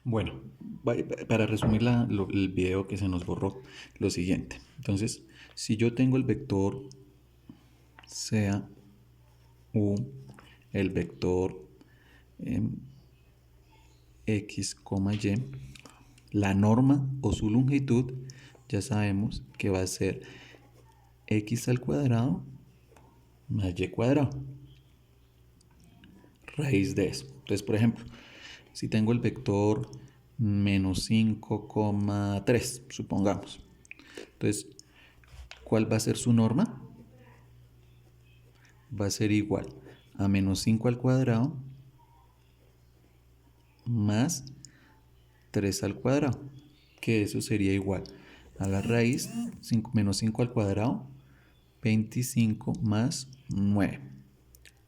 Bueno, para resumir el video que se nos borró, lo siguiente. Entonces, si yo tengo el vector sea u, el vector em, x, y, la norma o su longitud, ya sabemos que va a ser x al cuadrado más y cuadrado, raíz de eso. Entonces, por ejemplo, si tengo el vector menos 5,3, supongamos. Entonces, ¿cuál va a ser su norma? Va a ser igual a menos 5 al cuadrado más 3 al cuadrado, que eso sería igual a la raíz menos 5 al cuadrado, 25 más 9,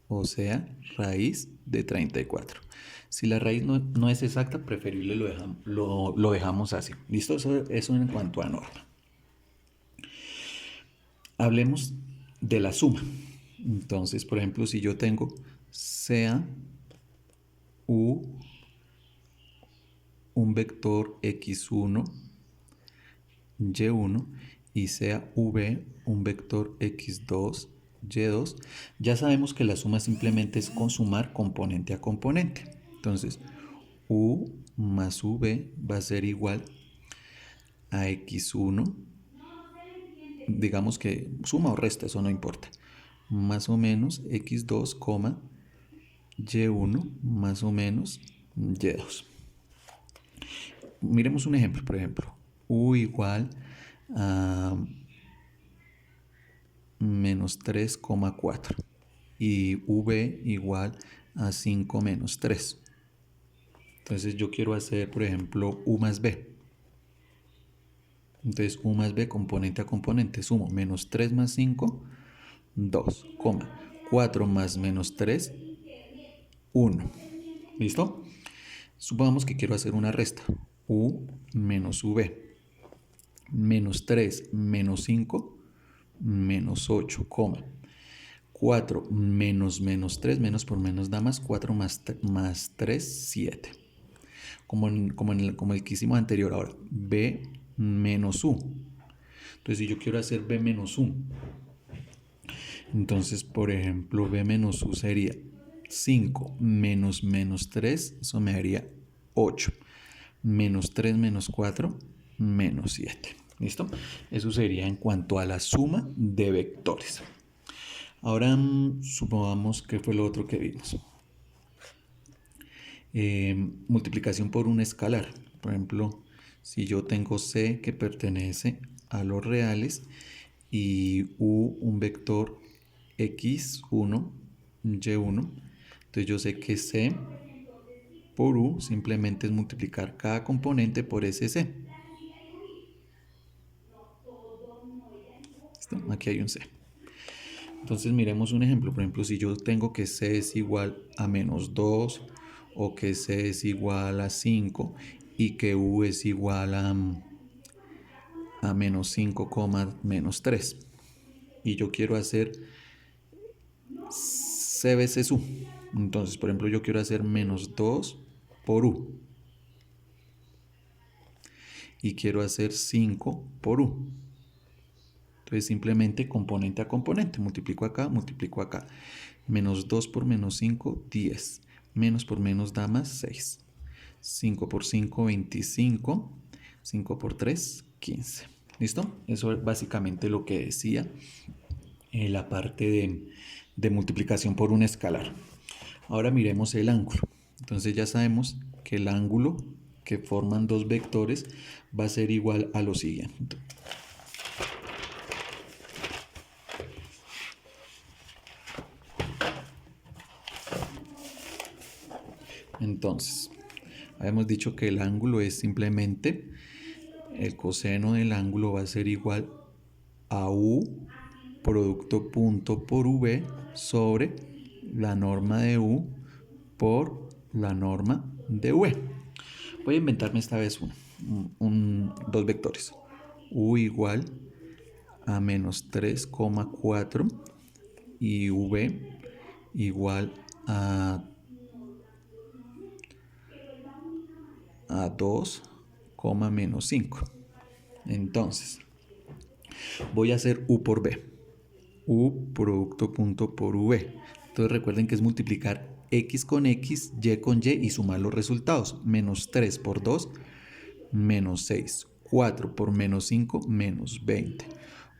o sea, raíz de 34. Si la raíz no es exacta, preferible lo dejamos así. ¿Listo? Eso en cuanto a norma. Hablemos de la suma. Entonces, por ejemplo, si yo tengo sea u un vector x1, y1 y sea v un vector x2, y2, ya sabemos que la suma simplemente es consumar componente a componente. Entonces, u más v va a ser igual a x1, digamos que suma o resta, eso no importa, más o menos x2, y1 más o menos y2. Miremos un ejemplo, por ejemplo, u igual a menos 3,4 y v igual a 5 menos 3. Entonces yo quiero hacer, por ejemplo, u más b. Entonces u más b componente a componente, sumo menos 3 más 5, 2, 4 más menos 3, 1. ¿Listo? Supongamos que quiero hacer una resta. U menos v. Menos 3 menos 5, menos 8, 4 menos menos 3, menos por menos da más, 4 más 3, 7. Como el que hicimos anterior. Ahora, b menos u. Entonces, si yo quiero hacer b menos u, entonces, por ejemplo, b menos u sería 5 menos menos 3, eso me daría 8. Menos 3 menos 4, menos 7. ¿Listo? Eso sería en cuanto a la suma de vectores. Ahora supongamos que fue lo otro que vimos. Multiplicación por un escalar. Por ejemplo, si yo tengo c que pertenece a los reales y u un vector x1, y1, entonces yo sé que c por u simplemente es multiplicar cada componente por ese c. ¿Listo? Aquí hay un c. Entonces miremos un ejemplo. Por ejemplo, si yo tengo que c es igual a menos 2 o que c es igual a 5 y que u es igual a menos 5, menos 3. Y yo quiero hacer c veces u. Entonces, por ejemplo, yo quiero hacer menos 2 por u. Y quiero hacer 5 por u. Entonces simplemente componente a componente, multiplico acá, menos 2 por menos 5, 10, menos por menos da más 6, 5 por 5, 25, 5 por 3, 15. ¿Listo? Eso es básicamente lo que decía la parte de multiplicación por un escalar. Ahora miremos el ángulo. Entonces ya sabemos que el ángulo que forman dos vectores va a ser igual a lo siguiente. Entonces, habíamos dicho que el ángulo es simplemente el coseno del ángulo va a ser igual a u producto punto por v sobre la norma de u por la norma de v. Voy a inventarme esta vez dos vectores. U igual a menos 3,4 y v igual a a 2, menos 5. Entonces, voy a hacer U por B. U producto punto por V. Entonces recuerden que es multiplicar X con X, Y con Y y sumar los resultados. Menos 3 por 2, menos 6. 4 por menos 5, menos 20.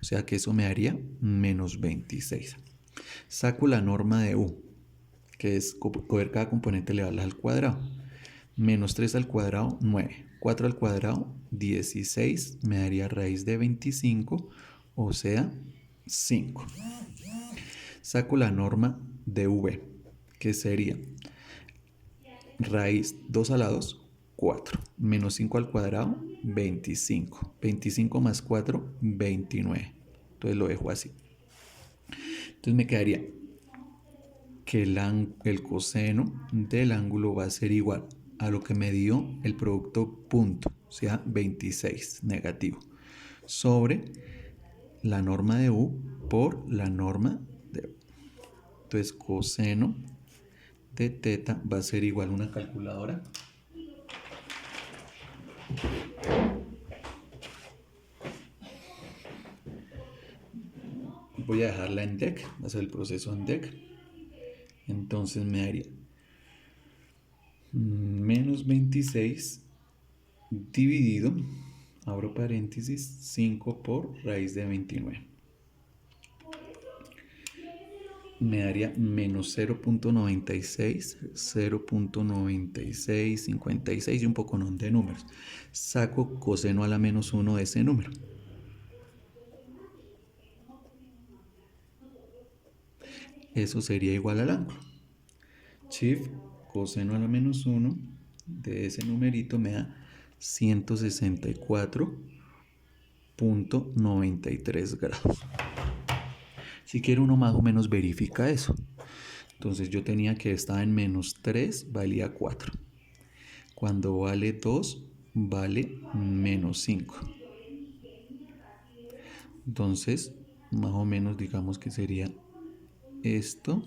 O sea que eso me daría menos 26. Saco la norma de U, que es coger cada componente elevarlas al cuadrado. Menos 3 al cuadrado, 9. 4 al cuadrado, 16. Me daría raíz de 25, o sea, 5. Saco la norma de V, que sería raíz 2 a la 2, 4. Menos 5 al cuadrado, 25. 25 más 4, 29. Entonces lo dejo así. Entonces me quedaría que el coseno del ángulo va a ser igual a lo que me dio el producto punto, o sea, 26 negativo, sobre la norma de U por la norma de U. Entonces coseno de teta va a ser igual a una calculadora. Voy a dejarla en DEC, va a hacer el proceso en DEC. Entonces me daría menos 26 dividido, abro paréntesis, 5 por raíz de 29. Me daría menos 0.96, 0.96, 56 y un poco de números. Saco coseno a la menos 1 de ese número. Eso sería igual al ángulo. Shift coseno a la menos 1 de ese numerito me da 164.93 grados. Si quiere uno más o menos verifica eso. Entonces yo tenía que estaba en menos 3, valía 4. Cuando vale 2, vale menos 5. Entonces, más o menos digamos que sería esto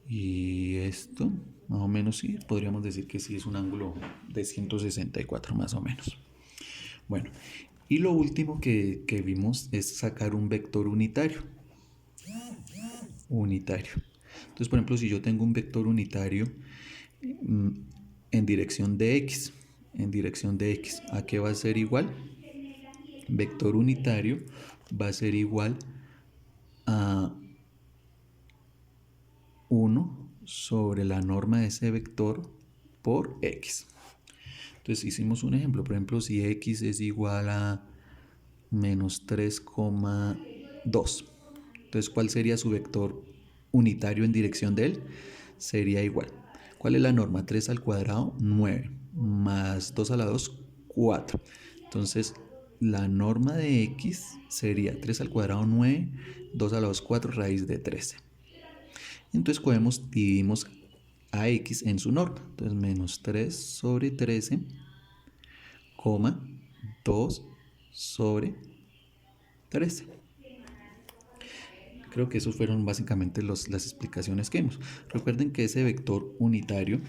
y esto. Más o menos sí, podríamos decir que sí es un ángulo de 164 más o menos. Bueno, y lo último que vimos es sacar un vector unitario. Entonces, por ejemplo, si yo tengo un vector unitario en dirección de X, ¿a qué va a ser igual? Vector unitario va a ser igual a 1 sobre la norma de ese vector por X. Entonces hicimos un ejemplo, por ejemplo, si X es igual a menos 3,2. Entonces, ¿cuál sería su vector unitario en dirección de él? Sería igual. ¿Cuál es la norma? 3 al cuadrado, 9. Más 2 a la 2, 4. Entonces, la norma de X sería 3 al cuadrado, 9. 2 a la 2, 4, raíz de 13. Entonces, dividimos a X en su norma. Entonces, menos 3 sobre 13, 2 sobre 13. Creo que esos fueron básicamente las explicaciones que vimos. Recuerden que ese vector unitario,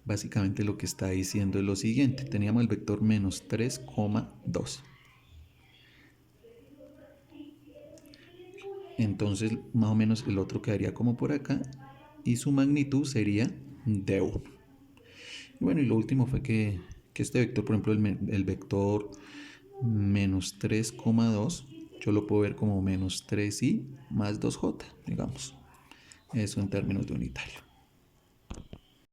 básicamente lo que está diciendo es lo siguiente. Teníamos el vector menos 3,2. Entonces, más o menos el otro quedaría como por acá. Y su magnitud sería de 1. Y bueno, y lo último fue que este vector, por ejemplo, el vector menos 3,2, yo lo puedo ver como menos 3i más 2j, digamos. Eso en términos de unitario.